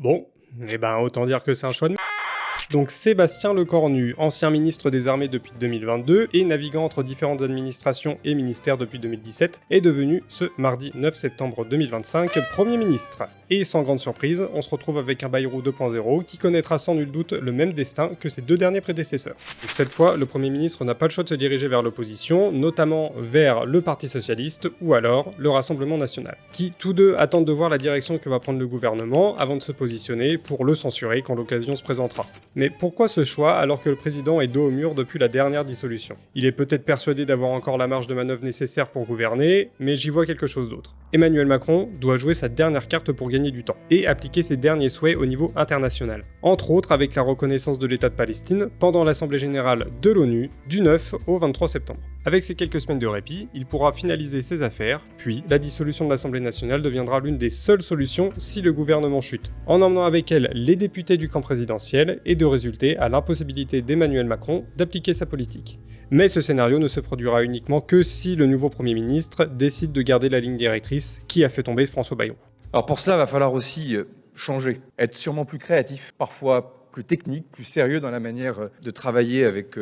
Bon, autant dire que c'est un choix de Donc Sébastien Lecornu, ancien ministre des Armées depuis 2022 et naviguant entre différentes administrations et ministères depuis 2017, est devenu ce mardi 9 septembre 2025 Premier ministre. Et sans grande surprise, on se retrouve avec un Bayrou 2.0 qui connaîtra sans nul doute le même destin que ses deux derniers prédécesseurs. Cette fois, le Premier ministre n'a pas le choix de se diriger vers l'opposition, notamment vers le Parti Socialiste ou alors le Rassemblement National, qui tous deux attendent de voir la direction que va prendre le gouvernement avant de se positionner pour le censurer quand l'occasion se présentera. Mais pourquoi ce choix alors que le président est dos au mur depuis la dernière dissolution? Il est peut-être persuadé d'avoir encore la marge de manœuvre nécessaire pour gouverner, mais j'y vois quelque chose d'autre. Emmanuel Macron doit jouer sa dernière carte pour gagner du temps, et appliquer ses derniers souhaits au niveau international. Entre autres avec la reconnaissance de l'État de Palestine pendant l'Assemblée Générale de l'ONU du 9 au 23 septembre. Avec ces quelques semaines de répit, il pourra finaliser ses affaires, puis la dissolution de l'Assemblée nationale deviendra l'une des seules solutions si le gouvernement chute, en emmenant avec elle les députés du camp présidentiel et de résulter à l'impossibilité d'Emmanuel Macron d'appliquer sa politique. Mais ce scénario ne se produira uniquement que si le nouveau Premier ministre décide de garder la ligne directrice qui a fait tomber François Bayrou. Alors pour cela, il va falloir aussi changer, être sûrement plus créatif, parfois plus technique, plus sérieux dans la manière de travailler avec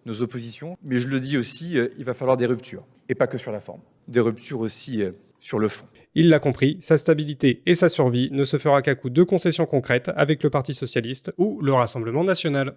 nos oppositions. Mais je le dis aussi, il va falloir des ruptures, et pas que sur la forme, des ruptures aussi sur le fond. Il l'a compris, sa stabilité et sa survie ne se fera qu'à coup de concessions concrètes avec le Parti Socialiste ou le Rassemblement National.